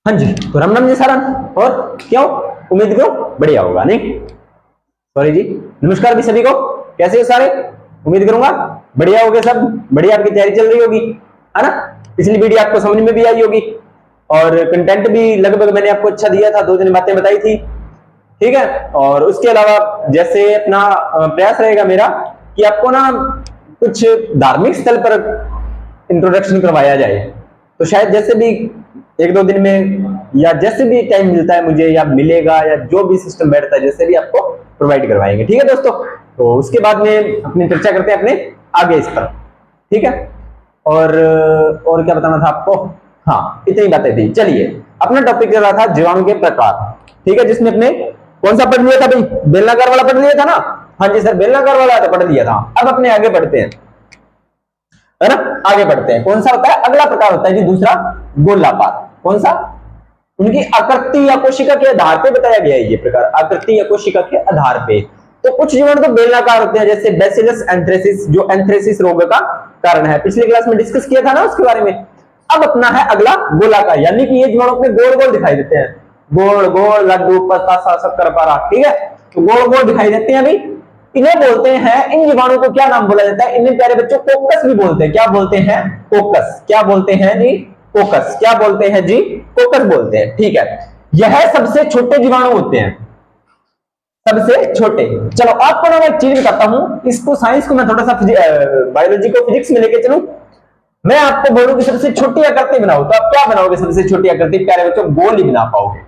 हाँ जी, तो राम राम जी सारण। और क्यों, उम्मीद करो बढ़िया होगा, नहीं सॉरी जी। नमस्कार भी सभी को, कैसे हो सारे? उम्मीद करूंगा बढ़िया होगे सब, बढ़िया आपकी तैयारी चल रही होगी, है ना। पिछली वीडियो आपको समझ में भी आई होगी और कंटेंट भी लगभग मैंने आपको अच्छा दिया था, 2 दिन बातें बताई थी, ठीक है। और उसके अलावा जैसे अपना प्रयास रहेगा मेरा कि आपको ना कुछ धार्मिक स्थल पर इंट्रोडक्शन करवाया जाए, तो शायद जैसे भी 1-2 दिन में या जैसे भी टाइम मिलता है मुझे या मिलेगा या जो भी सिस्टम बैठता है जैसे भी आपको प्रोवाइड करवाएंगे, ठीक है दोस्तों। तो उसके बाद में अपनी चर्चा करते हैं अपने आगे इस पर, ठीक है। और क्या बताना था आपको, हाँ इतनी बातें थी। चलिए, अपना टॉपिक चल रहा था जीवाणु के प्रकार, ठीक है, जिसमें अपने कौन सा पढ़ लिया था भाई? बेलनाकार वाला पढ़ लिया था ना? हाँ जी सर, बेलनाकार वाला तो पढ़ लिया था। अब अपने आगे बढ़ते हैं, है ना, आगे बढ़ते हैं। कौन सा होता है अगला प्रकार? होता है जी दूसरा, गोलाकार। कौन सा? उनकी आकृति या कोशिका के आधार पे बताया गया है ये प्रकार, आकृति या कोशिका के आधार पे। तो कुछ जीवाणु तो बेलनाकार होते हैं, जैसे बैसिलस एंथ्रेसिस, जो एंथ्रेसिस रोग का कारण है, पिछले क्लास में डिस्कस किया था ना उसके बारे में। अब अपना है अगला गोलाकार, यानी कि ये जीवाणु अपने गोल गोल दिखाई देते हैं, गोल गोल लड्डू पतासा शक्करपारा, ठीक है, तो गोल गोल दिखाई देते हैं। अभी इन्हें बोलते हैं, इन जीवाणु को क्या नाम बोला जाता है? इन्हें प्यारे बच्चों कोकस भी बोलते हैं। क्या बोलते हैं? कोकस। क्या बोलते हैं जी? कोकस। क्या बोलते हैं जी? कोकस बोलते हैं, ठीक है। यह सबसे छोटे जीवाणु होते हैं, सबसे छोटे। चलो आपको ना मैं एक चीज बताता हूं, इसको साइंस को मैं थोड़ा सा बायोलॉजी को फिजिक्स में लेके चलूं। मैं आपको बोलूं कि सबसे छोटी आकृति बनाओ, तो आप क्या बनाओगे? सबसे छोटी आकृति प्यारे बच्चों गोल ही बना पाओगे,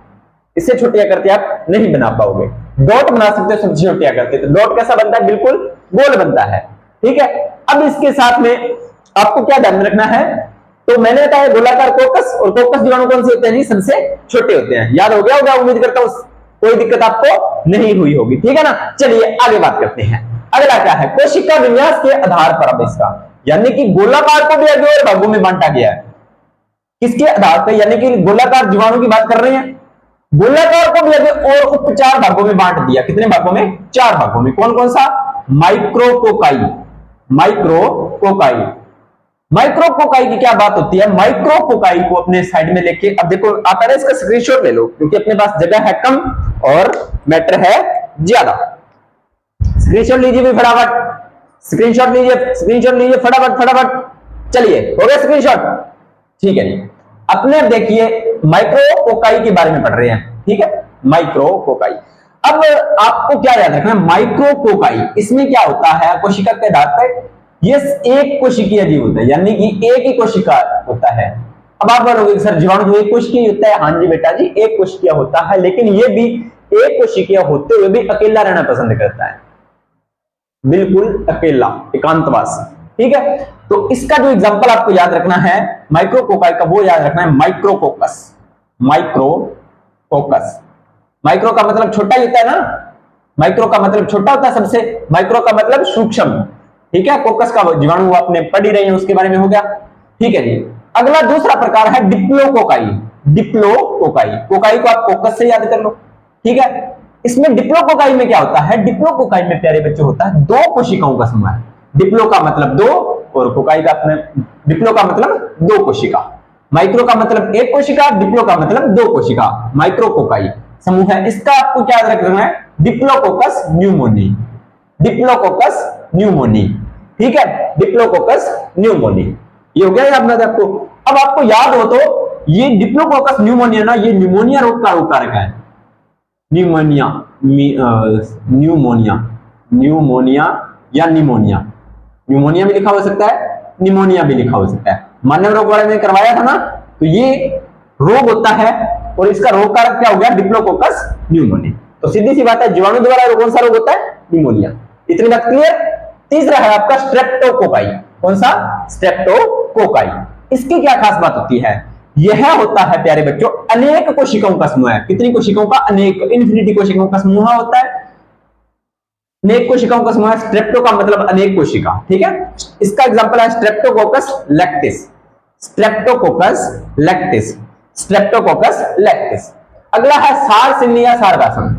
इससे छोटी आकृति आप नहीं बना पाओगे। डॉट बना सकते हो सबसे छोटी आकृति, तो डॉट कैसा बनता है? बिल्कुल गोल बनता है, ठीक है। अब इसके साथ में आपको क्या ध्यान रखना है? तो मैंने बताया गोलाकार कोकस, और कोकस जीवाणु कौन से होते हैं जी? सबसे छोटे होते हैं। याद हो गया होगा, उम्मीद करता हूं कोई दिक्कत आपको नहीं हुई होगी, ठीक है ना। चलिए आगे बात करते हैं। अगला क्या है? कोशिका विन्यास के आधार पर। अब इसका यानी कि गोलाकार को भी आगे और भागों में बांटा गया है, किसके आधार पर? यानी कि गोलाकार जीवाणु की बात कर रहे हैं, गोलाकार को भी आगे और उप 4 भागों में बांट दिया। कितने भागों में? 4 भागों में। कौन कौन सा? माइक्रोकोकाई, माइक्रोकोकाई। माइक्रोकोकाई की क्या बात होती है? माइक्रोकोकाई को अपने साइड में लेके, अब देखो आप पहले इसका स्क्रीनशॉट ले लो, क्योंकि अपने पास जगह है कम और मैटर है ज्यादा। स्क्रीनशॉट लीजिए भी फटाफट, स्क्रीनशॉट लीजिए, स्क्रीनशॉट लीजिए फटाफट फटाफट। चलिए हो गया स्क्रीनशॉट, ठीक है जी। अपने देखिए माइक्रोकोकाई के बारे में पढ़ रहे हैं, ठीक है, माइक्रोकोकाई। अब आपको क्या याद रखना है? माइक्रोकोकाई, इसमें क्या होता है? कोशिका के आधार पर ये एक कोशिकीय जीव होता है, यानी कि एक ही कोशिका होता है। अब आप बोलोगे सर जीवाणु तो एक कोशिकीय होता है। हाँ जी बेटा जी, एक कोशिकीय होता है, लेकिन ये भी एक कोशिकीय होते हुए भी अकेला रहना पसंद करता है, बिल्कुल अकेला, एकांतवास, ठीक है। तो इसका जो एग्जांपल आपको याद रखना है माइक्रोकोकाई का, वो याद रखना है माइक्रोकोकस। माइक्रोकोकस, माइक्रो का मतलब छोटा ही होता है ना, माइक्रो का मतलब छोटा होता है सबसे, माइक्रो का मतलब सूक्ष्म, ठीक है। कोकस का जीवाणु आपने पढ़ ही रहे हैं, उसके बारे में हो गया, ठीक है जी। अगला दूसरा प्रकार है डिप्लोकोकाई। डिप्लोकोकाई, कोकाई को आप कोकस से याद कर लो, ठीक है। इसमें डिप्लोकोकाई में क्या होता है? डिप्लोकोकाई में प्यारे बच्चे होता है 2 कोशिकाओं का समूह है। डिप्लो का मतलब 2 और कोकाई का अपने, डिप्लो का मतलब 2 कोशिका, माइक्रो का मतलब 1 कोशिका, डिप्लो का मतलब 2 कोशिका, माइक्रोकोकाई समूह है। इसका आपको क्या याद रखना है? डिप्लोकोकस न्यूमोनी, डिप्लोकोकस न्यूमोनी, ठीक है, डिप्लोकोकस न्यूमोनी। ये हो गया याद आपको। अब आपको याद हो तो ये डिप्लोकोकस न्यूमोनिया ना, ये न्यूमोनिया रोग का रोग कारक है। न्यूमोनिया, न्यूमोनिया, न्यूमोनिया या निमोनिया, न्यूमोनिया भी लिखा हो सकता है, निमोनिया भी लिखा हो सकता है। मानव रोग वाले में करवाया था ना, तो ये रोग होता है और इसका रोग कारक क्या हो गया? Diplococcus pneumonia. तो सीधी सी बात है, जीवाणु द्वारा कौन सा रोग होता है? निमोनिया। इतनी बात क्लियर। तीसरा है आपका स्ट्रेप्टोकोकाई। कौन सा? स्ट्रेप्टोकोकाई। इसकी क्या खास बात होती है? यह होता है प्यारे बच्चों अनेक कोशिकाओं का समूह है। कितनी कोशिकाओं का? अनेक, इन्फिनिटी कोशिकाओं का समूह होता है, अनेक कोशिकाओं का समूह। स्ट्रेप्टो का मतलब अनेक कोशिका, ठीक है। इसका एग्जांपल है Streptococcus lactis, Streptococcus lactis, Streptococcus lactis. अगला है सारसिल्ली या सारगासम।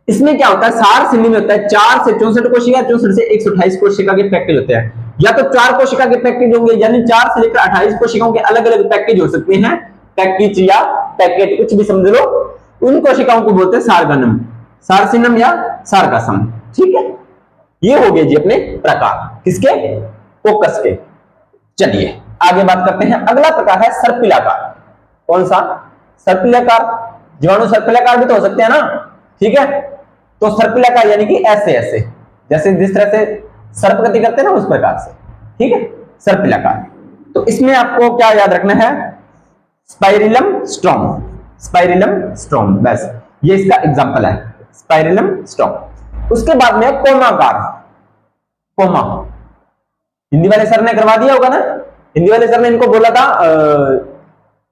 इसमें क्या होता है? सारसिल्ली में होता है 4 से 64 कोशिका, 64 से 128 कोशिका के पैकेज होते हैं। या तो 4 कोशिका के पैकेज होंगे, यानी 4 से लेकर 28 कोशिकाओं के अलग अलग पैकेज हो सकते हैं, पैकेज या पैकेट कुछ भी समझ लो, उन कोशिकाओं को बोलते हैं सार्गनम, सार्सिनम या सार्गासम। ठीक है, ये हो गए जी अपने प्रकार, किसके? कोकस के। चलिए आगे बात करते हैं। अगला प्रकार है सर्पिलाकार। कौन सा? सर्पिलाकार। जीवाणु सर्पिलाकार भी तो हो सकते हैं ना, ठीक है। तो सर्पिलाकार यानी कि ऐसे ऐसे, जैसे जिस तरह से सर्प गति करते हैं ना, उस प्रकार से, ठीक है, सर्पिलाकार। तो इसमें आपको क्या याद रखना है? स्पाइरिलम स्ट्रॉम, स्पाइरिलम स्ट्रॉम, बस ये इसका एग्जांपल है, स्पाइरिलम स्ट्रॉम। उसके बाद में कोमाकार, कोमा, हिंदी वाले सर ने करवा दिया होगा ना, हिंदी वाले सर ने इनको बोला था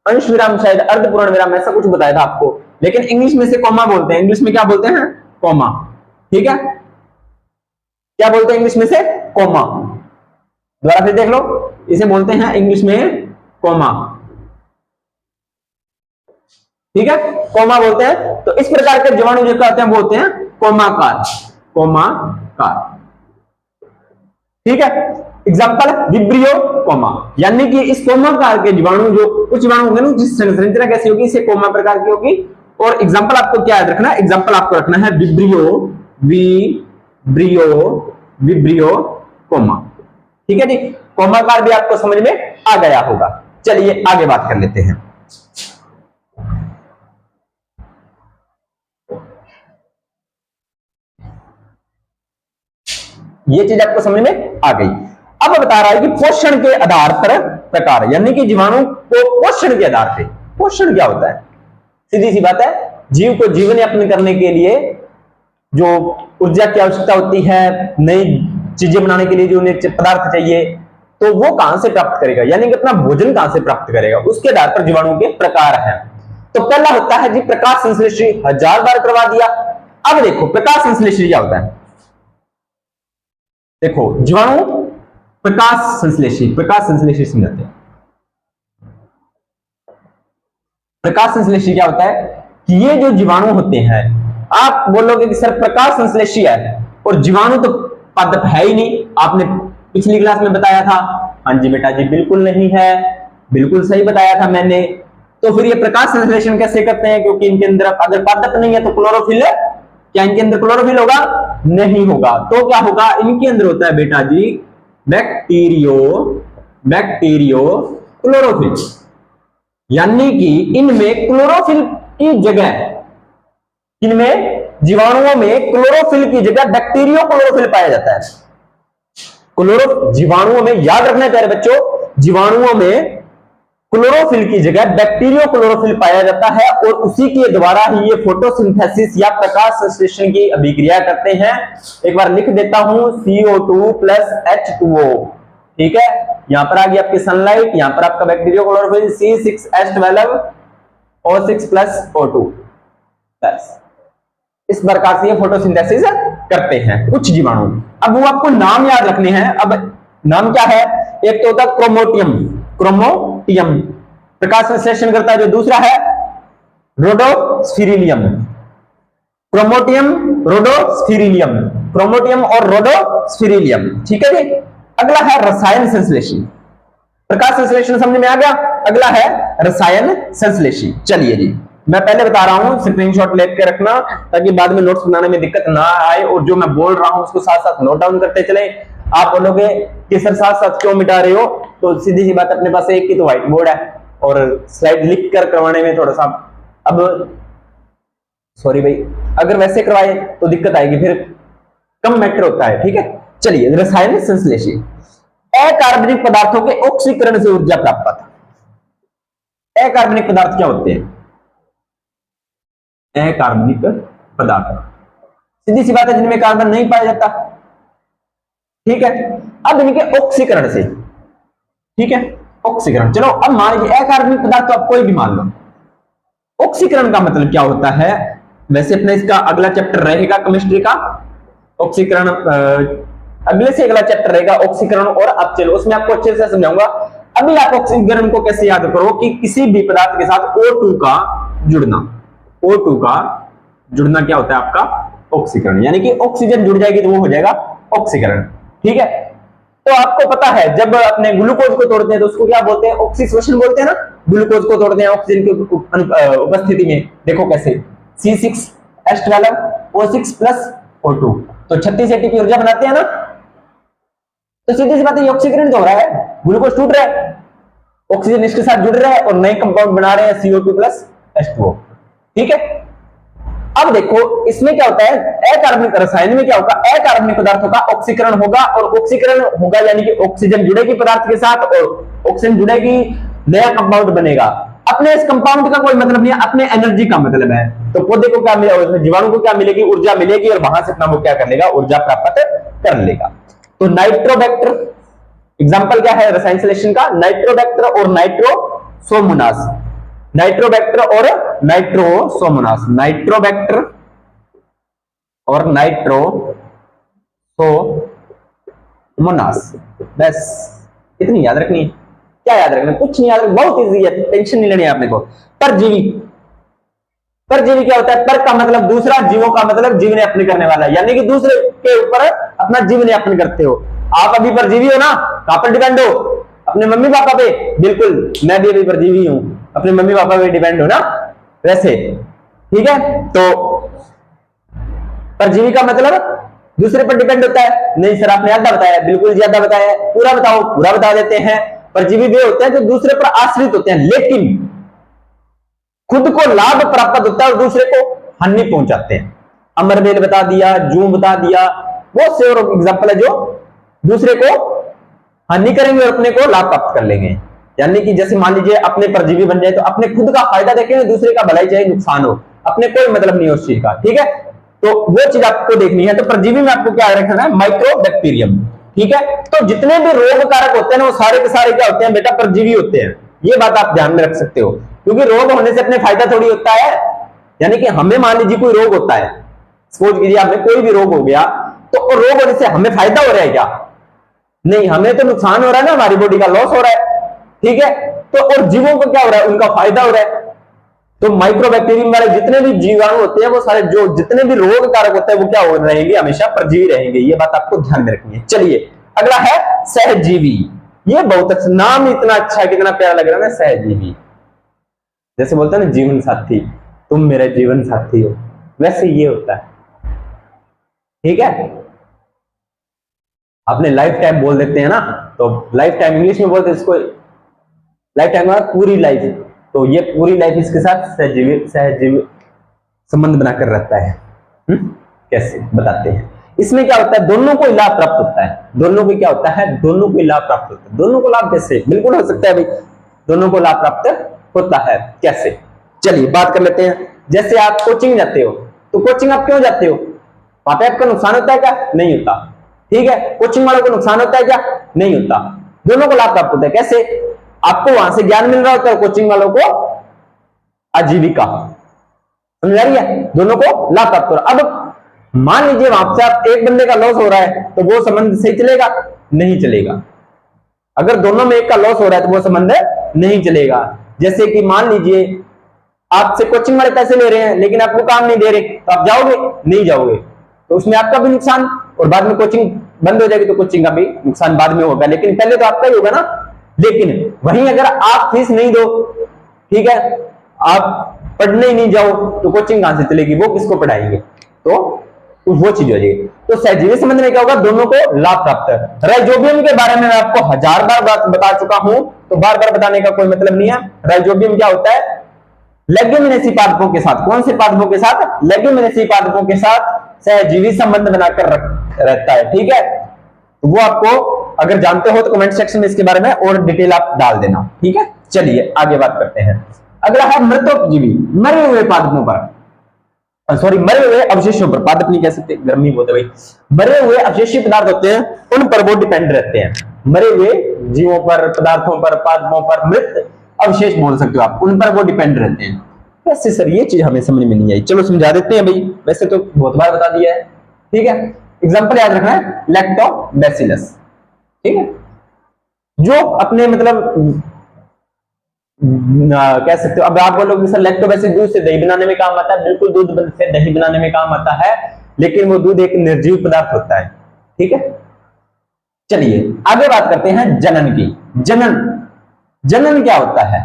अंश विराम, शायद अर्धपूर्ण विराम, ऐसा कुछ बताया था आपको, लेकिन इंग्लिश में से कोमा बोलते हैं। इंग्लिश में क्या बोलते हैं? कोमा, ठीक है, क्या बोलते हैं इंग्लिश में से? कोमा। दोबारा फिर देख लो, इसे बोलते हैं इंग्लिश में कोमा, ठीक है, कोमा बोलते हैं। तो इस प्रकार के जीवाणु जो कहते हैं वो होते हैं कोमाकार, कोमाकार, ठीक है। एग्जाम्पल विब्रियो कोमा, यानी कि इस कोमाकार के जीवाणु, जो कुछ जीवाणु होंगे ना जिस संरचना कैसी होगी, इसे कोमा प्रकार की होगी। और एग्जाम्पल आपको क्या याद रखना है? एग्जाम्पल आपको रखना है विब्रियो, विब्रियो, विब्रियो कोमा, ठीक है जी। कोमाकार भी आपको समझ में आ गया होगा। चलिए आगे बात कर लेते हैं। ये चीज आपको समझ में आ गई। अब बता रहा है कि पोषण के आधार पर प्रकार, यानी कि जीवाणु को पोषण के आधार पर, पोषण क्या होता है? सीधी सी बात है, जीव को जीवन यापन करने के लिए जो ऊर्जा की आवश्यकता होती है, नई चीजें बनाने के लिए जो उन्हें पदार्थ चाहिए, तो वो कहां से प्राप्त करेगा, यानी कि अपना भोजन कहां से प्राप्त करेगा, उसके आधार पर जीवाणु के प्रकार हैं। तो पहला होता है जी प्रकाश संश्लेषी, 1000 बार करवा दिया। अब देखो प्रकाश संश्लेषी क्या होता है, देखो जीवाणु प्रकाश संश्लेषी, प्रकाश संश्लेषी समझते हैं। प्रकाश संश्लेषी क्या होता है कि ये जो जीवाणु होते हैं, आप बोलोगे कि सर प्रकाश संश्लेषी है और जीवाणु तो पादप है ही नहीं, आपने पिछली क्लास में बताया था। हाँ जी बेटा जी, बिल्कुल नहीं है, बिल्कुल सही बताया था मैंने। तो फिर ये प्रकाश संश्लेषण कैसे करते हैं? क्योंकि इनके अंदर अगर पादप नहीं है तो क्लोरोफिल, क्या इनके अंदर क्लोरोफिल होगा? नहीं होगा। तो क्या होगा? इनके अंदर होता है बेटा जी बैक्टीरियो, बैक्टीरियो क्लोरोफिल, यानी कि इनमें क्लोरोफिल की जगह, इनमें जीवाणुओं में क्लोरोफिल की जगह बैक्टीरियो क्लोरोफिल पाया जाता है। जीवाणुओं में, याद रखना है प्यारे बच्चों, जीवाणुओं में क्लोरोफिल की जगह बैक्टीरियो क्लोरोफिल पाया जाता है और उसी के द्वारा ही ये फोटोसिंथेसिस या प्रकाश संश्लेषण की अभिक्रिया करते हैं। एक बार लिख देता हूं CO2 प्लस H2O, ठीक है, यहां पर आ गई आपकी सनलाइट, यहां पर आपका bacterio chlorophyll C6H12 O6 plus O2 plus, इस प्रकार से ये फोटोसिंथेसिस करते हैं कुछ जीवाणु। अब वो आपको नाम याद रखने हैं। अब नाम क्या है? एक तो होता है क्रोमोटियम, क्रोमोटियम प्रकाश संश्लेषण करता है, जो दूसरा है रोडोस्फिरिलियम, क्रोमोटियम, रोडोस्फिरिलियम, क्रोमोटियम और रोडोस्फिरिलियम, ठीक है जी। अगला है रसायन संश्लेषी। प्रकाश संश्लेषण समझ में आ गया, अगला है रसायन संश्लेषी। चलिए जी, मैं पहले बता रहा हूं, स्क्रीनशॉट लेके रखना ताकि बाद में नोट्स बनाने में दिक्कत ना आए, और जो मैं बोल रहा हूं उसको साथ साथ नोट डाउन करते चले। आप बोलोगे कि सर साथ साथ क्यों मिटा रहे हो, तो सीधी सी बात, अपने पास एक ही तो व्हाइट बोर्ड है और स्लाइड लिख कर करवाने में थोड़ा सा, अब सॉरी भाई, अगर वैसे करवाए तो दिक्कत आएगी, फिर कम मैटर होता है, ठीक है। चलिए, रसायन संश्लेषी, अकार्बनिक पदार्थों के ऑक्सीकरण से ऊर्जा प्राप्त। अकार्बनिक पदार्थ क्या होते हैं? अकार्बनिक पदार्थ सीधी सी बात है जिनमें कार्बन नहीं पाया जाता, ठीक है। अब इनके ऑक्सीकरण से, ठीक है, ऑक्सीकरण, चलो अब मान लीजिए अकार्बनिक पदार्थ तो आप कोई भी मान लो, ऑक्सीकरण का मतलब क्या होता है? वैसे अपने इसका अगला चैप्टर रहेगा केमिस्ट्री का, ऑक्सीकरण अगले से अगला चैप्टर रहेगा ऑक्सीकरण और अपचयन, उसमें आपको अच्छे से समझाऊंगा। अभी आप ऑक्सीकरण को कैसे याद करो कि किसी भी पदार्थ के साथ O2 का जुड़ना, O2 का जुड़ना क्या होता है आपका? ऑक्सीकरण, यानी कि ऑक्सीजन जुड़ जाएगी तो वो हो जाएगा ऑक्सीकरण, ठीक है। तो आपको पता है जब अपने ग्लूकोज को तोड़ते हैं तो उसको क्या बोलते हैं, ऑक्सीडेशन बोलते हैं ना। ग्लूकोज को तोड़ते हैं ऑक्सीजन की उपस्थिति में, देखो कैसे C6H12O6+O2, तो 36 एटीपी ऊर्जा बनाते हैं ना। तो सीधी सी बात है, ऑक्सीकरण तो हो रहा है, ग्लूकोज टूट रहा है, ऑक्सीजन इसके साथ जुड़ रहा है और नए कंपाउंड बना रहे हैं CO2+H2O। ठीक है, अब देखो इसमें क्या होता है, अकार्बनिक रसायन में क्या होगा, अकार्बनिक पदार्थों का ऑक्सीकरण होगा, और ऑक्सीकरण होगा यानी कि ऑक्सीजन जुड़ेगी पदार्थ के साथ और ऑक्सीजन जुड़ेगी, नया कंपाउंड बनेगा। अपने इस कंपाउंड का कोई मतलब नहीं है, अपने एनर्जी का मतलब है। तो पौधे को क्या मिलेगा, उसमें जीवाणु को क्या मिलेगी, ऊर्जा मिलेगी, और वहां से अपना वो क्या कर लेगा, ऊर्जा प्राप्त कर लेगा। तो नाइट्रोबैक्टर एग्जाम्पल क्या है रसायन संश्लेषण का, नाइट्रोबैक्टर और नाइट्रोसोमोनास, नाइट्रोबैक्टर और नाइट्रोसोमोनास, नाइट्रोबैक्टर और नाइट्रोसोमोनास, बस इतनी याद रखनी है। क्या याद रखना, कुछ नहीं याद रखना, बहुत इजी है, टेंशन नहीं लेनी है आपने को। परजीवी, परजीवी क्या होता है, पर का मतलब दूसरा, जीवों का मतलब जीवन यापन करने वाला, यानी कि दूसरे के ऊपर अपना जीवन यापन करते हो। आप अभी परजीवी हो ना, कहां पर डिपेंड हो, अपने मम्मी पापा पे, बिल्कुल मैं भी अभी परजीवी हूं, अपने मम्मी पापा पे डिपेंड हो ना वैसे। ठीक है, तो परजीवी का मतलब दूसरे पर डिपेंड होता है। नहीं सर आपने आधा बताया, बिल्कुल ज्यादा बताया, पूरा बताओ, पूरा बता देते हैं। परजीवी वे होते हैं जो दूसरे पर आश्रित होते हैं, लेकिन खुद को लाभ प्राप्त होता है और दूसरे को हानि पहुंचाते हैं। अमरबेल बता दिया, जू बता दिया, बहुत से और एग्जाम्पल है जो दूसरे को हानि करेंगे और अपने को लाभ प्राप्त कर लेंगे। यानी कि जैसे मान लीजिए अपने परजीवी बन जाए तो अपने खुद का फायदा देखेंगे, दूसरे का भलाई चाहे नुकसान हो, अपने कोई मतलब नहीं उस चीज का। ठीक है, तो वो चीज आपको देखनी है। तो परजीवी में आपको क्या रखना है, माइक्रोबैक्टीरियम। ठीक है, तो जितने भी रोग कारक होते हैं ना वो सारे के सारे क्या होते हैं बेटा, परजीवी होते हैं। ये बात आप ध्यान में रख सकते हो, क्योंकि रोग होने से अपने फायदा थोड़ी होता है। यानी कि हमें मान लीजिए कोई रोग होता है, सपोज कीजिए हमें कोई भी रोग हो गया, तो रोग होने से हमें फायदा हो रहा है क्या, नहीं, हमें तो नुकसान हो रहा है ना, हमारी बॉडी का लॉस हो रहा है। ठीक है, तो और जीवों को क्या हो रहा है, उनका फायदा हो रहा है। तो माइक्रोबैक्टीरियम वाले जितने भी जीवाणु होते हैं वो सारे, जो जितने भी रोग कारक होते हैं वो क्या हो रहेंगे, हमेशा परजीवी रहेंगे। ये बात आपको ध्यान में रखनी है। चलिए अगला है सहजीवी। ये बहुत अच्छा नाम, इतना अच्छा है, कितना प्यारा लग रहा है ना, सहजीवी। जैसे बोलते हैं ना जीवन साथी, तुम मेरे जीवन साथी हो, वैसे ये होता है। ठीक है, आपने लाइफ टाइम बोल देते हैं ना, तो लाइफ टाइम इंग्लिश में बोलते हैं इसको, लाइफ टाइम पूरी लाइफ, तो ये पूरी लाइफ इसके साथ सहजीवी संबंध बनाकर रहता है। कैसे बताते हैं, इसमें क्या होता है, दोनों को लाभ प्राप्त होता है। दोनों को क्या होता है, दोनों को लाभ प्राप्त होता है। दोनों को लाभ कैसे, बिल्कुल हो सकता है भाई, दोनों को लाभ प्राप्त होता है। कैसे, चलिए बात कर लेते हैं। जैसे आप कोचिंग जाते हो, तो कोचिंग आप क्यों जाते हो, वहां पे आपका नुकसान होता है क्या, नहीं होता। ठीक है, कोचिंग वालों को नुकसान होता है क्या, नहीं होता। दोनों को लाभ प्राप्त होता है। कैसे, आपको वहां से ज्ञान मिल रहा होता है, कोचिंग वालों को आजीविका, समझ आ रही है, दोनों को लाभ प्राप्त हो रहा। अब मान लीजिए वहां से आप एक बंदे का लॉस हो रहा है, तो वो संबंध सही चलेगा, नहीं चलेगा। अगर दोनों में एक का लॉस हो रहा है तो वो संबंध नहीं चलेगा। जैसे कि मान लीजिए आपसे कोचिंग वाले पैसे ले रहे हैं लेकिन आपको काम नहीं दे रहे, तो आप जाओगे, नहीं जाओगे, तो उसमें आपका भी नुकसान, और बाद में कोचिंग बंद हो जाएगी तो कोचिंग का भी नुकसान बाद में होगा, लेकिन पहले तो आपका ही होगा ना। लेकिन वहीं अगर आप फीस नहीं दो, ठीक है, आप पढ़ने ही नहीं जाओ, तो कोचिंग कहां से चलेगी, वो किसको पढ़ाएंगे, तो वो चीज हो जाएगी। तो सहजीवी संबंध में क्या होगा, दोनों को लाभ प्राप्त है। राइजोबियम के बारे में मैं आपको 1000 बार बात बता चुका हूं, तो बार बार बताने का कोई मतलब नहीं है। राइजोबियम क्या होता है, लेग्यूमिनेसी पादपों के साथ, कौन से पादपों के साथ, लेग्यूमिनेसी पादपों के साथ सहजीवी संबंध बनाकर रहता है। ठीक है, तो वो आपको अगर जानते हो तो कमेंट सेक्शन में इसके बारे में और डिटेल आप डाल देना। ठीक है, चलिए आगे बात करते हैं। अगला है मृतोपजीवी, मरे हुए पादपों पर, सॉरी मरे हुए अवशेषों पर, पादप नहीं कह सकते, गर्मी बहुत है भाई, मरे हुए अवशेषी पदार्थ होते हैं, उन पर वो डिपेंड रहते हैं। मरे हुए जीवों पर, पदार्थों पर, पादपों पर, मृत अवशेष बोल सकते हो आप, उन पर वो डिपेंड रहते हैं। वैसे सर ये चीज हमें समझ में नहीं आई, चलो समझा देते हैं भाई, वैसे तो बहुत बार बता दिया है। ठीक है, एग्जांपल याद रखना है, लैक्टोबैसिलस। ठीक है, जो अपने मतलब कह सकते हो, अब आप बोलोगे सर लैक्टोबैसिलस दूध से दही बनाने में काम आता है, बिल्कुल दूध से दही बनाने में काम आता है, लेकिन वो दूध एक निर्जीव पदार्थ होता है। ठीक है, चलिए आगे बात करते हैं जनन की। जनन, जनन क्या होता है?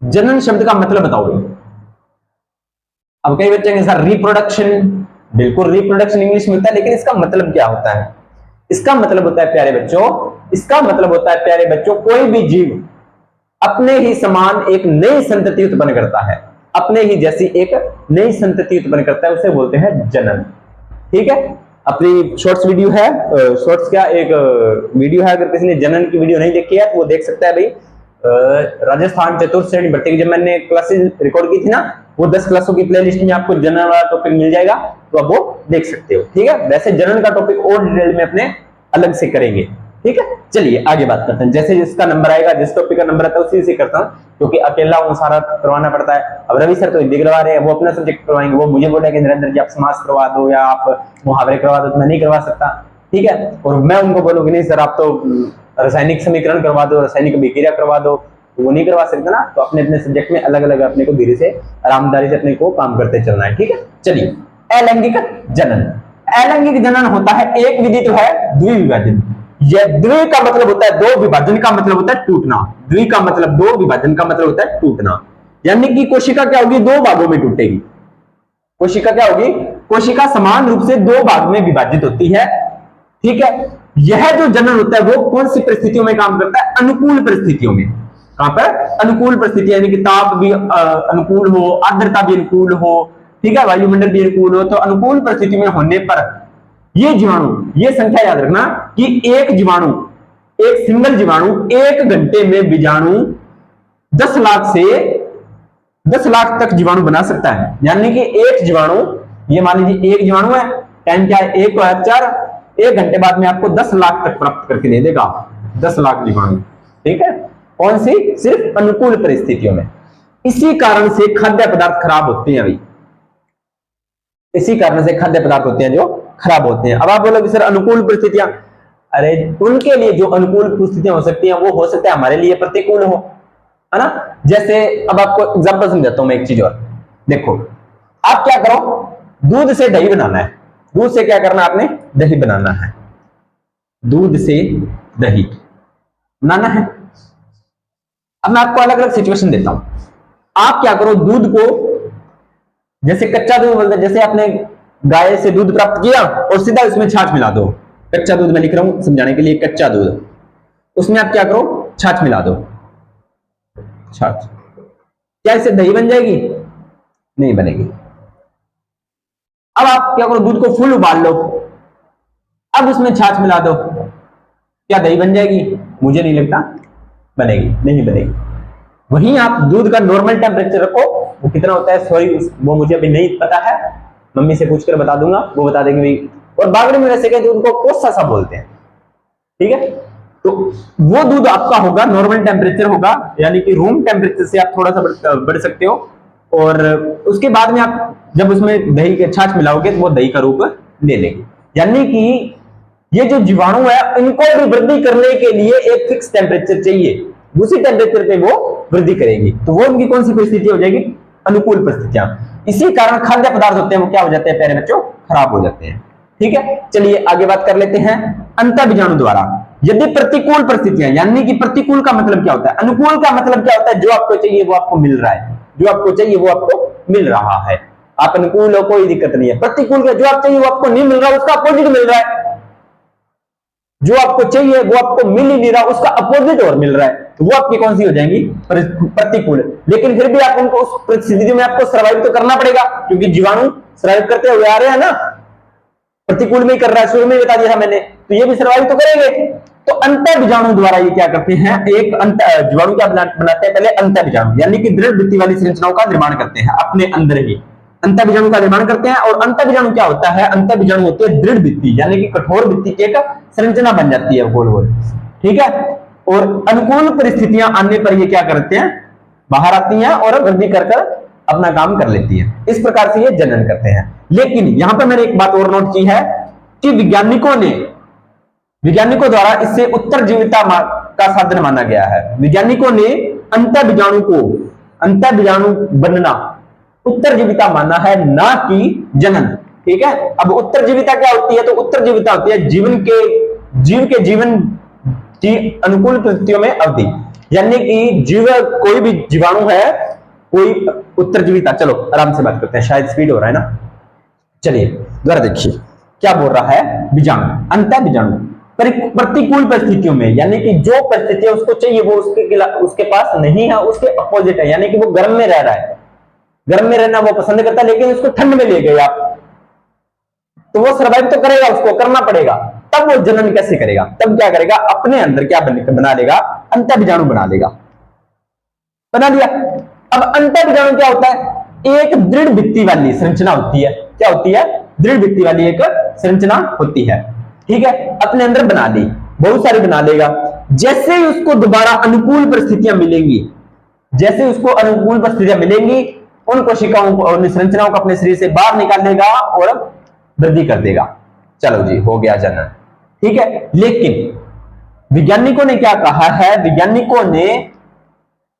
जनन शब्द का मतलब बताओ। अब कई बच्चे के सर रिप्रोडक्शन, बिल्कुल रिप्रोडक्शन इंग्लिश में होता है, लेकिन इसका मतलब क्या होता है? इसका मतलब होता है प्यारे बच्चों, इसका मतलब होता है प्यारे बच्चों, कोई भी जीव अपने ही समान एक नई संतति उत्पन्न करता है, अपने ही जैसी एक नई संतति उत्पन्न करता है, उसे बोलते हैं जनन। ठीक है, अपनी शॉर्ट्स वीडियो है, शॉर्ट्स क्या एक वीडियो है, अगर किसी ने जनन की वीडियो नहीं देखी है तो वो देख सकता है भाई। राजस्थान चतुर्थ श्रेणी भर्ती की जब मैंने क्लासेस रिकॉर्ड की थी ना, वो 10 क्लासों की प्लेलिस्ट में आपको जनन वाला टॉपिक मिल जाएगा, तो आप वो देख सकते हो। ठीक है, वैसे जनन का टॉपिक और डिटेल में अपने अलग से करेंगे। ठीक है, चलिए आगे बात करते हैं। जैसे जिसका नंबर आएगा, जिस टॉपिक का नंबर आता है उसी से करता हूं, क्योंकि अकेला वो सारा करवाना पड़ता है। अब रवि सर तो हिंदी करवा रहे हैं, वो अपना सब्जेक्ट करवाएंगे, वो मुझे बोले कि नरेंद्र जी आप समास करवा दो या आप मुहावरे करवा दो, तो मैं नहीं करवा सकता। ठीक है, और मैं उनको बोलूंगी नहीं सर आप तो रासायनिक समीकरण करवा दो, रासायनिक अभिक्रिया करवा दो, तो वो नहीं करवा सकते ना। तो अपने अपने सब्जेक्ट में अलग अलग अपने को धीरे से आरामदारी से अपने को काम करते चलना है। ठीक है, चलिए अलैंगिक जनन। अलैंगिक जनन होता है एक विधि तो है द्विविभाजन। यह द्वि का मतलब होता है दो, विभाजन का मतलब होता है टूटना। द्वि का मतलब दो, विभाजन का मतलब होता है टूटना। यानी कि कोशिका क्या होगी, दो भागों में टूटेगी। कोशिका क्या होगी, कोशिका समान रूप से दो भाग में विभाजित होती है। ठीक है, यह जो जनन होता है वो कौन सी परिस्थितियों में काम करता है? अनुकूल परिस्थितियों में। कहां पर? अनुकूल परिस्थिति, यानी कि ताप भी अनुकूल हो, आर्द्रता भी अनुकूल हो, ठीक है, वायुमंडल भी अनुकूल हो, तो अनुकूल परिस्थिति में होने पर ये जीवाणु, ये संख्या याद रखना कि एक जीवाणु, एक सिंगल जीवाणु 1 घंटे में बीजाणु 10 लाख से 10 लाख तक जीवाणु बना सकता है। यानी कि एक जीवाणु, ये मान लीजिए एक जीवाणु है, टाइम क्या है 1 और 4, 1 घंटे बाद में आपको 10 लाख तक प्राप्त करके दे देगा, 10 लाख जीवाणु। ठीक है, कौन सी? सिर्फ अनुकूल परिस्थितियों में। इसी कारण से खाद्य पदार्थ खराब होते हैं भाई, इसी कारण से खाद्य पदार्थ होते हैं जो खराब होते हैं। अब आप बोलोगे सर अनुकूल परिस्थितियां, अरे उनके लिए जो अनुकूल परिस्थितियां हो सकती हैं वो हो सकता है हमारे लिए प्रतिकूल हो, है ना। जैसे अब आपको एग्जांपल समझाता हूं मैं एक चीज और, देखो आप क्या करो, दूध से दही बनाना है। दूध से क्या करना है आपने? दही बनाना है। दूध से दही बनाना है। अब मैं आपको अलग अलग सिचुएशन देता हूं। आप क्या करो, दूध को जैसे कच्चा दूध बोलते हैं, जैसे आपने गाय से दूध प्राप्त किया और सीधा उसमें छाछ मिला दो। कच्चा दूध मैं लिख रहा हूं समझाने के लिए, कच्चा दूध, उसमें आप क्या करो, छाछ मिला दो। छाछ, क्या इससे दही बन जाएगी? नहीं बनेगी। अब आप क्या करो, दूध को फुल उबाल लो, अब उसमें छाछ मिला दो, क्या दही बन जाएगी? मुझे नहीं लगता बनेगी, नहीं बनेगी। वहीं आप दूध का नॉर्मल टेम्परेचर रखो, वो कितना होता है, सॉरी वो मुझे अभी नहीं पता है, मम्मी से पूछकर बता दूंगा, वो बता देंगे। और बागड़ी में वैसे कहते हैं उनको कोसा सा बोलते हैं। ठीक है, तो वो दूध आपका होगा, नॉर्मल टेम्परेचर होगा, यानी कि रूम टेम्परेचर से आप थोड़ा सा बढ़ सकते हो। और उसके बाद में आप जब उसमें दही के छाछ मिलाओगे तो वो दही का रूप ले लेगी। यानी कि ये जो जीवाणु है इनको भी वृद्धि करने के लिए एक फिक्स टेम्परेचर चाहिए, उसी टेम्परेचर पे वो वृद्धि करेगी, तो वो उनकी कौन सी परिस्थिति हो जाएगी? अनुकूल परिस्थितियां। इसी कारण खाद्य पदार्थ होते हैं वो क्या हो जाते हैं प्यारे बच्चों? खराब हो जाते हैं। ठीक है, चलिए आगे बात कर लेते हैं। अंतःबीजाणु द्वारा यदि प्रतिकूल परिस्थितियां, यानी कि प्रतिकूल का मतलब क्या होता है, अनुकूल का मतलब क्या होता है, जो आपको चाहिए वो आपको मिल रहा है, जो आपको चाहिए वो आपको मिल रहा है। आप अनुकूल हो कोई दिक्कत नहीं है। प्रतिकूल का जो आप चाहिए वो आपको नहीं मिल रहा, उसका अपोजिट मिल रहा है। जो आपको चाहिए वो आपको मिल ही नहीं रहा, उसका अपोजिट और मिल रहा है, तो वो आपकी कौन सी हो जाएंगी? प्रतिकूल। लेकिन फिर भी आप उनको उस परिस्थिति में आपको सर्वाइव तो करना पड़ेगा, क्योंकि जीवाणु सर्वाइव करते हुए आ रहे हैं ना। प्रतिकूल में ही कर रहा है, शुरू में बता दिया था मैंने, तो ये भी सर्वाइव तो करेंगे। तो अंतःबीजाणु द्वारा ये क्या करते हैं, एक जीवाणु क्या बनाते हैं? पहले अंतःबीजाणु, यानी कि दृढ़ भित्ति वाली संरचनाओं का निर्माण करते हैं अपने अंदर ही, अंतःबीजाणु का निर्माण करते हैं। और अंतःबीजाणु क्या होता है? अंतःबीजाणु होती है दृढ़ भित्ति, यानी कि कठोर भित्ति की एक संरचना बन जाती है गोल गोल। ठीक है, और अनुकूल परिस्थितियां आने पर ये क्या करते हैं? बाहर आती हैं और वृद्धि कर अपना काम कर लेती है। इस प्रकार से ये जनन करते हैं। लेकिन यहां पर मैंने एक बात और नोट की है कि वैज्ञानिकों द्वारा इसे उत्तरजीविता का साधन माना गया है। वैज्ञानिकों ने अंतःबीजाणु को, अंतःबीजाणु बनना उत्तरजीविता माना है, ना कि जनन। ठीक है, अब उत्तरजीविता क्या होती है? तो उत्तरजीविता होती है जीव के जीवन की अनुकूल परिस्थितियों में अवधि, यानी कि जीव कोई भी जीवाणु है, कोई उत्तरजीविता। चलो आराम से बात करते हैं, शायद स्पीड हो रहा है ना। चलिए दोबारा देखिए क्या बोल रहा है, बीजाणु, अंतः बीजाणु प्रतिकूल परिस्थितियों में, यानी कि जो परिस्थितियां उसको चाहिए वो उसके पास नहीं है, उसके अपोजिट है, यानी कि वो गर्म में रह रहा है, गर्म में रहना वो पसंद करता है, लेकिन उसको ठंड में ले गए आप तो वो सर्वाइव तो करेगा, उसको करना पड़ेगा। तब वो जनन कैसे करेगा, तब क्या करेगा, अपने अंदर क्या बना लेगा, अंतः बीजाणु बना लेगा, बना लिया। अब अंतः बीजाणु क्या होता है, एक दृढ़ भित्ति वाली संरचना होती है। क्या होती है, दृढ़ भित्ति वाली एक संरचना होती है, ठीक है, अपने अंदर बना ली, बहुत सारी बना लेगा। जैसे ही उसको दोबारा अनुकूल परिस्थितियां मिलेंगी, जैसे उसको अनुकूल परिस्थितियां मिलेंगी, उन कोशिकाओं को और संरचनाओं को अपने शरीर से बाहर निकाल लेगा और वृद्धि कर देगा। चलो जी, हो गया जनन, ठीक है। लेकिन वैज्ञानिकों ने क्या कहा है, वैज्ञानिकों ने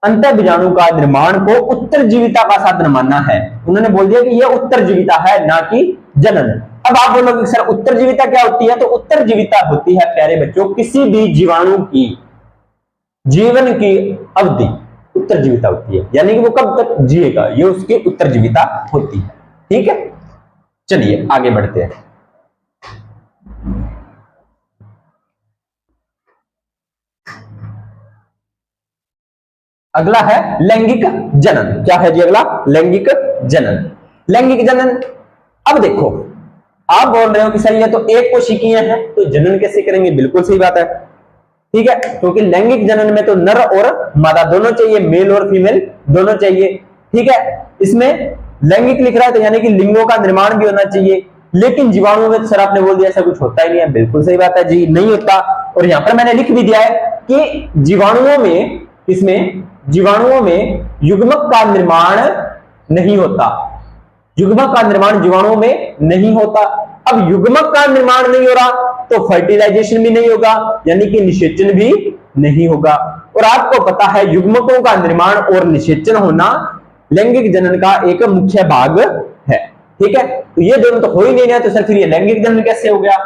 अंतः बीजाणु का निर्माण को उत्तरजीविता का साधन माना है। उन्होंने बोल दिया कि यह उत्तरजीविता है, ना कि जनन। अब आप बोलोगे सर उत्तरजीविता क्या होती है, तो उत्तरजीविता होती है प्यारे बच्चों किसी भी जीवाणु की जीवन की अवधि उत्तरजीविता होती है, यानी कि वो कब तक जिएगा, ये उसकी उत्तरजीविता होती है, ठीक है। चलिए आगे बढ़ते हैं। अगला है लैंगिक जनन। क्या है जी अगला, लैंगिक जनन। लैंगिक जनन, अब देखो आप बोल रहे हो कि सर ये तो एक कोशिकीय है, तो जनन कैसे करेंगे, बिल्कुल सही बात है, ठीक है, क्योंकि लैंगिक जनन में तो नर और मादा दोनों चाहिए, मेल और फीमेल दोनों चाहिए, ठीक है। इसमें लैंगिक लिख रहा है तो यानी कि लिंगों का निर्माण भी होना चाहिए, लेकिन जीवाणुओं में तो सर आपने बोल दिया ऐसा कुछ होता ही नहीं है, बिल्कुल सही बात है जी, नहीं होता। और यहां पर मैंने लिख भी दिया है कि जीवाणुओं में, इसमें जीवाणुओं में युग्मक का निर्माण नहीं होता, युग्मक का निर्माण जीवाणुओं में नहीं होता। अब युग्मक का निर्माण नहीं हो रहा तो फर्टिलाइजेशन भी नहीं होगा, यानी कि निषेचन भी नहीं होगा। और आपको पता है युग्मकों का निर्माण और निषेचन होना लैंगिक जनन का एक मुख्य भाग है, ठीक है। तो ये दोनों तो हो ही नहीं रहा, तो सर फिर ये लैंगिक जनन कैसे हो गया।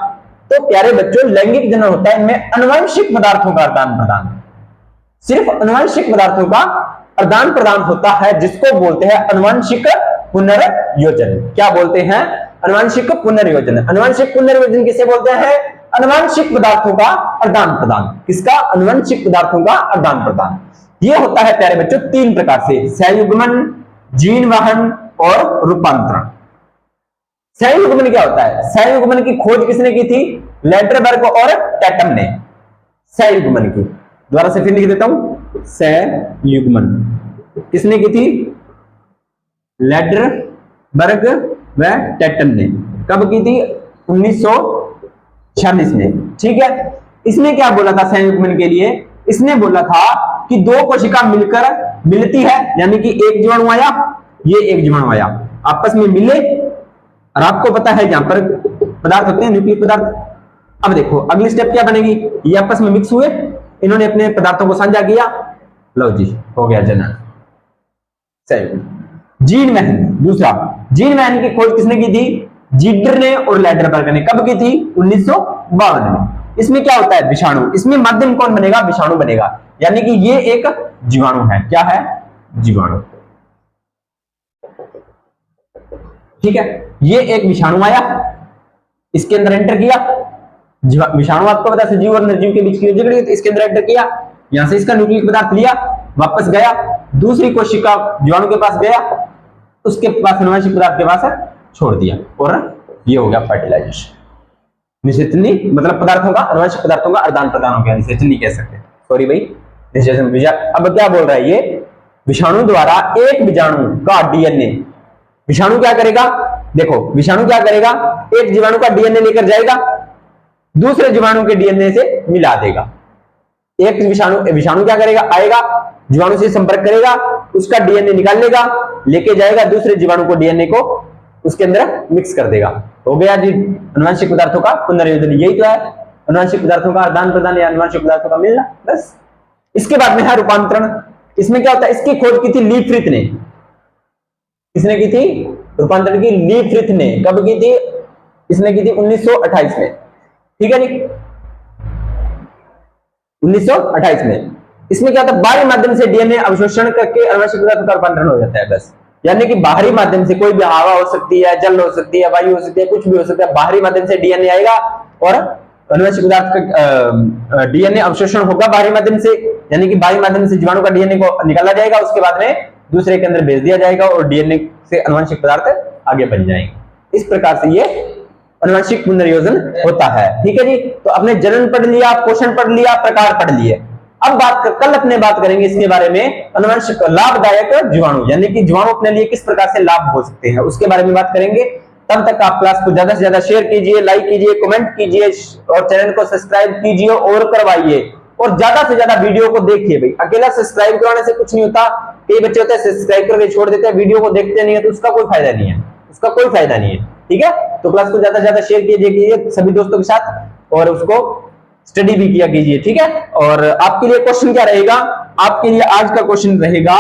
तो प्यारे बच्चों लैंगिक जनन होता है इनमें अनुवांशिक पदार्थों का आदान प्रदान, सिर्फ अनुवांशिक पदार्थों का आदान प्रदान होता है, जिसको बोलते हैं अनुवांशिक पुनर्योजन। क्या बोलते हैं, अनुवांशिक पुनर्योजन। अनुवांशिक पुनर्योजन किसे बोलते हैं, अनुवांशिक पदार्थों का आदान प्रदान। किसका, अनुवांशिक पदार्थों का आदान प्रदान। यह होता है प्यारे बच्चों तीन प्रकार से, सहयुग्मन, जीन वहन और रूपांतरण। सहयुग्मन क्या होता है, सहयुग्मन की खोज किसने की थी, लेटरबर्ग और टैटम ने सहयुग्मन की। दोबारा से फिर लिख देता हूं, सहयुग्मन किसने की थी, लेटरबर्ग व टैटम ने। कब की थी, 1946 में, ठीक है। इसने क्या बोला था सहयुग्मन के लिए, इसने बोला था कि दो कोशिका मिलकर मिलती है, यानी कि एक जीवाणु आया, ये एक जीवाणु आया, आपस में मिले, और आपको पता है यहां पर पदार्थ होते हैं न्यूक्लिक पदार्थ। अब देखो अगली स्टेप क्या बनेगी, ये आपस में मिक्स हुए, इन्होंने अपने पदार्थों को साझा किया, लो जी हो गया जनन। जीन वहन, दूसरा जीन वहन की खोज किसने की थी, जीटर ने और लेटरबर्ग ने। कब की थी, 1952 में। इसमें क्या होता है, विषाणु, इसमें माध्यम कौन बनेगा, विषाणु बनेगा, यानी कि ये एक जीवाणु है। क्या है, जीवाणु, ठीक है। ये एक विषाणु आया, इसके अंदर एंटर किया, विषाणु आपको पता है सजीव और निर्जीव के बीच की झगड़ी, तो इसके अंदर एंटर किया, यहां से इसका न्यूक्लिक पदार्थ लिया, वापस गया, दूसरी कोशिका जीवाणु के पास गया, उसके पास अनुवांशिक पदार्थ के पास छोड़ दिया, और ये हो गया फर्टिलाइजेशन। निषेचनी मतलब पदार्थों का, अनुवांशिक पदार्थों का आदान प्रदान हो गया, निषेचन नहीं कह सकते, सॉरी भाई, निषेचन। अब क्या बोल रहा है ये, विषाणु द्वारा एक बीजाणु का डीएनए, विषाणु क्या करेगा, देखो विषाणु क्या करेगा, एक जीवाणु का डीएनए लेकर जाएगा, दूसरे जीवाणु के डीएनए से मिला देगा। एक विषाणु क्या करेगा, आएगा, जीवाणु से संपर्क करेगा, उसका डीएनए निकाल लेगा, लेके जाएगा दूसरे जीवाणु को, डीएनए को उसके अंदर मिक्स कर देगा, हो गया जी अनुवांशिक पदार्थों का पुनर्योजन। यही तो है अनुवांशिक पदार्थों का आदान प्रदान या अनुवांशिक पदार्थों का मिलना, बस। इसके बाद में है रूपांतरण। इसमें क्या होता है, इसकी खोज की थी लीफ्रिथ ने। किसने की थी, रूपांतरण की लीफ्रिथ ने। कब की थी, इसने की थी 1928 में, ठीक है जी। 1928 में। इसमें क्या होता है, बाहरी माध्यम से डीएनए अवशोषण करके आनुवंशिक पदार्थ का रूपांतरण हो जाता है बस। यानी कि बाहरी माध्यम से, कोई भी हवा हो सकती है, जल हो सकती है, वायु हो सकती है, कुछ भी हो सकता है, बाहरी माध्यम से डीएनए आएगा और आनुवंशिक पदार्थ का डीएनए अवशोषण होगा बाहरी माध्यम से, यानी कि बाहरी माध्यम से जीवाणु का डीएनए को निकाला जाएगा, उसके बाद में दूसरे के अंदर भेज दिया जाएगा और डीएनए से आनुवंशिक पदार्थ आगे बन जाएंगे। इस प्रकार से ये आनुवंशिक पुनर्योजन होता है। ठीक है जी, तो आपने जनन पढ़ लिया, पोषण पढ़ लिया, प्रकार पढ़ लिए। अब कल अपने बात करेंगे इसके बारे में, आनुवंशिक लाभदायक जीवाणु, यानी कि जीवाणु अपने लिए किस प्रकार से लाभ हो सकते हैं, उसके बारे में बात करेंगे। तब तक आप क्लास को ज्यादा से ज्यादा शेयर कीजिए, लाइक कीजिए, कमेंट कीजिए और चैनल को सब्सक्राइब कीजिए और करवाइए, और ज्यादा से ज्यादा वीडियो को देखिए। भाई अकेला सब्सक्राइब करवाने से कुछ नहीं होता, कई बच्चे होते हैं सब्सक्राइब करके छोड़ देते हैं, वीडियो को देखते नहीं है, तो उसका कोई फायदा नहीं है, उसका कोई फायदा नहीं है। ठीक है, तो क्लास को ज्यादा से ज्यादा शेयर कीजिए सभी दोस्तों के साथ और उसको स्टडी भी किया कीजिए। ठीक है, और आपके लिए क्वेश्चन क्या रहेगा, आपके लिए आज का क्वेश्चन रहेगा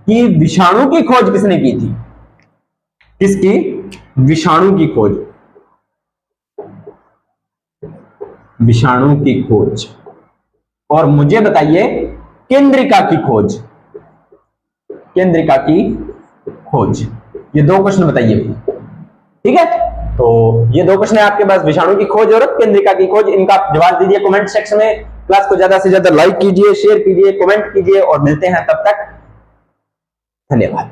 कि विषाणु की खोज किसने की थी? किसकी? विषाणु की खोज, विषाणु की खोज। और मुझे बताइए केंद्रिका की खोज, केंद्रिका की खोज। ये दो क्वेश्चन बताइए। ठीक है, तो ये दो क्वेश्चन है आपके पास, विषाणु की खोज और केंद्रिका की खोज। इनका आप जवाब दीजिए कमेंट सेक्शन में। क्लास को ज्यादा से ज्यादा लाइक कीजिए, शेयर कीजिए, कमेंट कीजिए और मिलते हैं तब तक। धन्यवाद।